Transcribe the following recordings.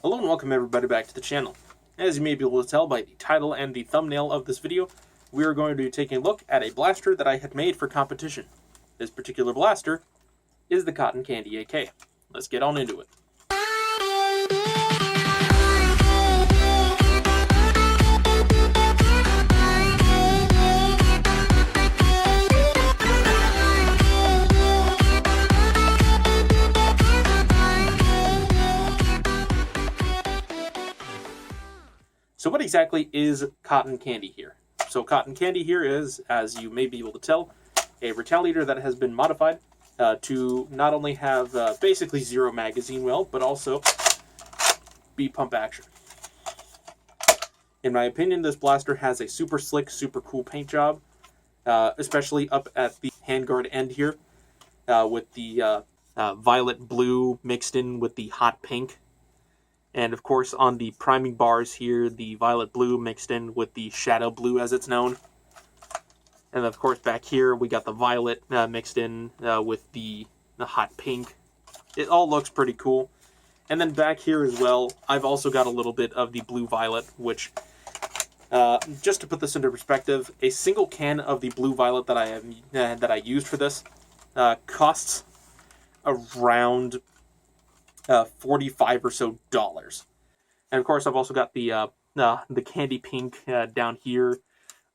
Hello and welcome everybody back to the channel. As you may be able to tell by the title and the thumbnail of this video, we are going to be taking a look at a blaster that I had made for competition. This particular blaster is the Cotton Candy AK. Let's get on into it. So what exactly is cotton candy here? So cotton candy here is, as you may be able to tell, a retaliator that has been modified to not only have basically zero magazine weld, but also be pump action. In my opinion, this blaster has a super slick, super cool paint job, especially up at the handguard end here, with the violet blue mixed in with the hot pink. And of course on the priming bars here, the violet blue mixed in with the shadow blue as it's known. And of course back here we got the violet mixed in with the hot pink. It all looks pretty cool. And then back here as well, I've also got a little bit of the blue violet, which, just to put this into perspective, a single can of the blue violet that I used for this costs around $45 or so. And of course I've also got the candy pink down here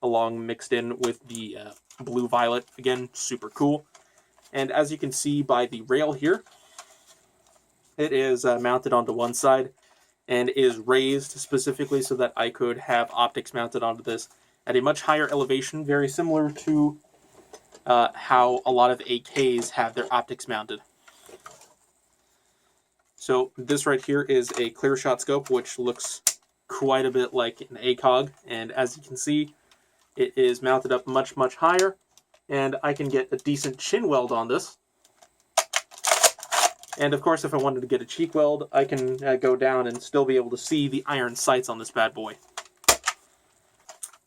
along mixed in with the blue violet. Again, super cool. And as you can see by the rail here, it is mounted onto one side and is raised specifically so that I could have optics mounted onto this at a much higher elevation, very similar to how a lot of AKs have their optics mounted. So this right here is a clear shot scope, which looks quite a bit like an ACOG. And as you can see, it is mounted up much, much higher. And I can get a decent chin weld on this. And of course, if I wanted to get a cheek weld, I can go down and still be able to see the iron sights on this bad boy.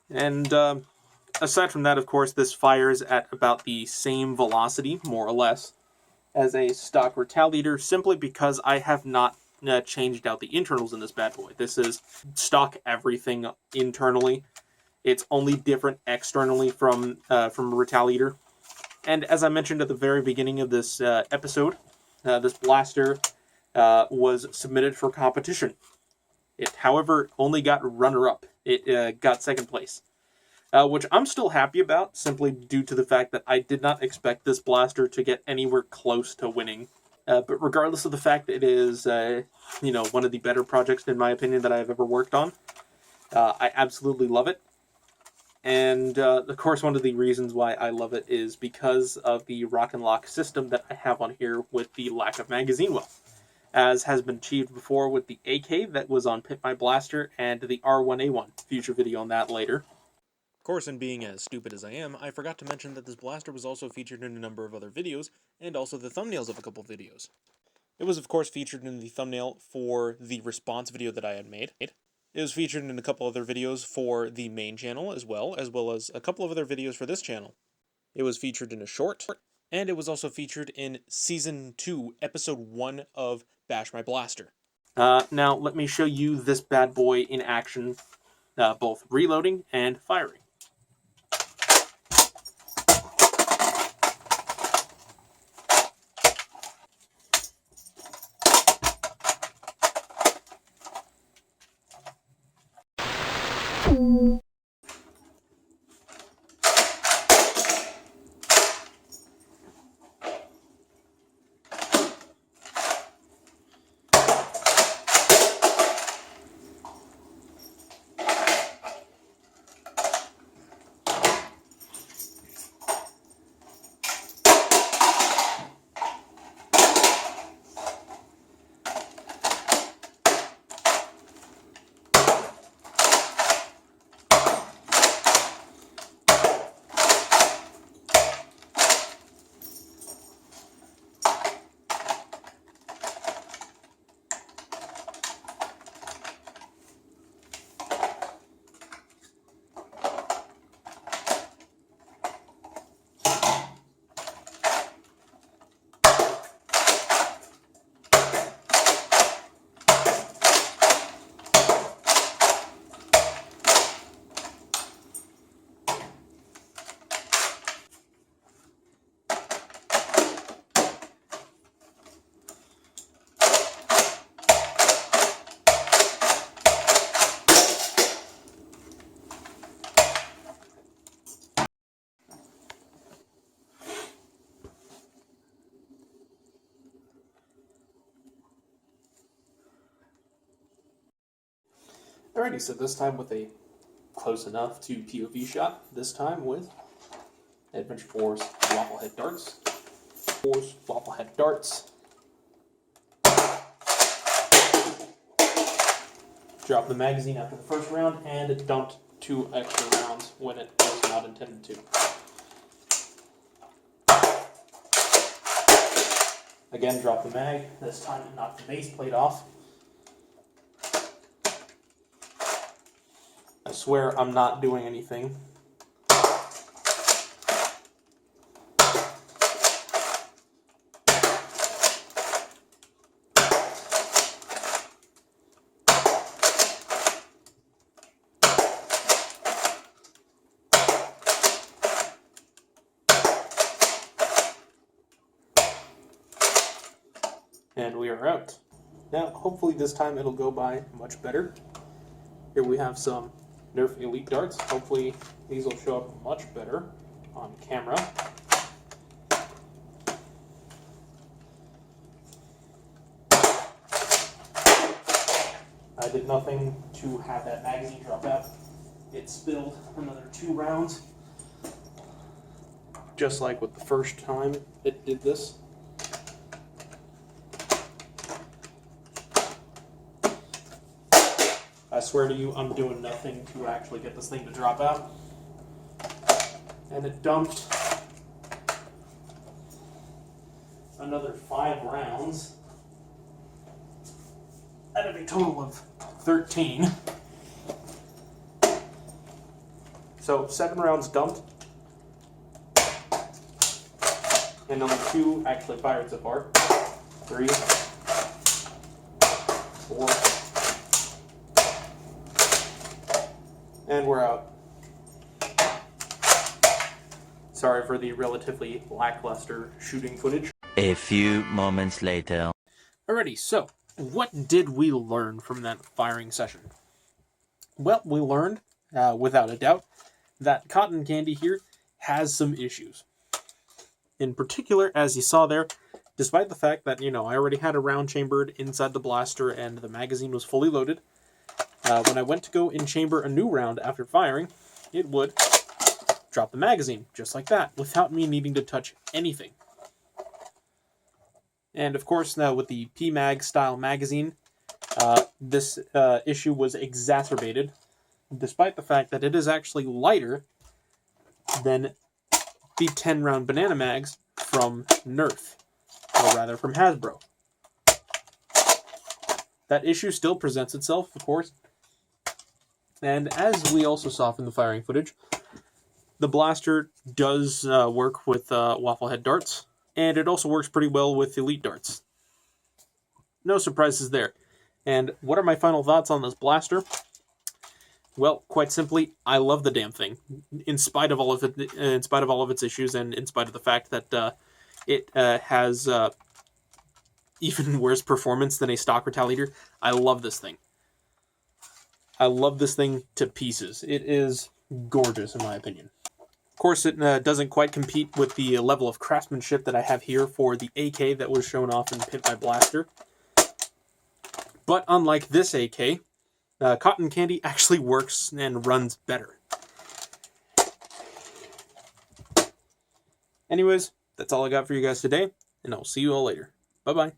And aside from that, of course, this fires at about the same velocity, more or less, as a stock retaliator, simply because I have not changed out the internals in this bad boy. This is stock everything internally. It's only different externally from a retaliator. And as I mentioned at the very beginning of this episode, this blaster was submitted for competition. It, however, only got runner-up. It got second place. Which I'm still happy about, simply due to the fact that I did not expect this blaster to get anywhere close to winning. But regardless of the fact that it is, one of the better projects, in my opinion, that I've ever worked on, I absolutely love it. And, of course, one of the reasons why I love it is because of the rock and lock system that I have on here with the lack of magazine weld, as has been achieved before with the AK that was on Pit My Blaster and the R1A1. Future video on that later. Of course, in being as stupid as I am, I forgot to mention that this blaster was also featured in a number of other videos, and also the thumbnails of a couple videos. It was, of course, featured in the thumbnail for the response video that I had made. It was featured in a couple other videos for the main channel as well as a couple of other videos for this channel. It was featured in a short, and it was also featured in Season 2, Episode 1 of Bash My Blaster. Now, let me show you this bad boy in action, both reloading and firing. Alrighty, so this time with a close enough to POV shot, this time with Adventure Force Wafflehead Darts. Force Wafflehead Darts. Drop the magazine after the first round, and it dumped 2 extra rounds when it was not intended to. Again, drop the mag. This time it knocked the base plate off. I swear I'm not doing anything. And we are out. Now, hopefully this time it'll go by much better. Here we have some Nerf Elite Darts. Hopefully these will show up much better on camera. I did nothing to have that magazine drop out. It spilled another 2 rounds. Just like with the first time it did this. I swear to you, I'm doing nothing to actually get this thing to drop out. And it dumped another 5 rounds out of a total of 13. So 7 rounds dumped. And only 2 actually fired so far. 3, 4, and we're out. Sorry for the relatively lackluster shooting footage. A few moments later. Alrighty, so what did we learn from that firing session? Well, we learned, without a doubt, that cotton candy here has some issues. In particular, as you saw there, despite the fact that, I already had a round chambered inside the blaster and the magazine was fully loaded, when I went to go in-chamber a new round after firing, it would drop the magazine, just like that, without me needing to touch anything. And of course, now with the PMag style magazine, this issue was exacerbated, despite the fact that it is actually lighter than the 10-round banana mags from Nerf, or rather from Hasbro. That issue still presents itself, of course. And as we also saw from the firing footage, the blaster does work with Wafflehead darts, and it also works pretty well with Elite darts. No surprises there. And what are my final thoughts on this blaster? Well, quite simply, I love the damn thing, in spite of all of its issues, and in spite of the fact that it has even worse performance than a stock retaliator. I love this thing. I love this thing to pieces. It is gorgeous, in my opinion. Of course, it doesn't quite compete with the level of craftsmanship that I have here for the AK that was shown off in Pimp My Blaster. But unlike this AK, cotton candy actually works and runs better. Anyways, that's all I got for you guys today, and I'll see you all later. Bye-bye.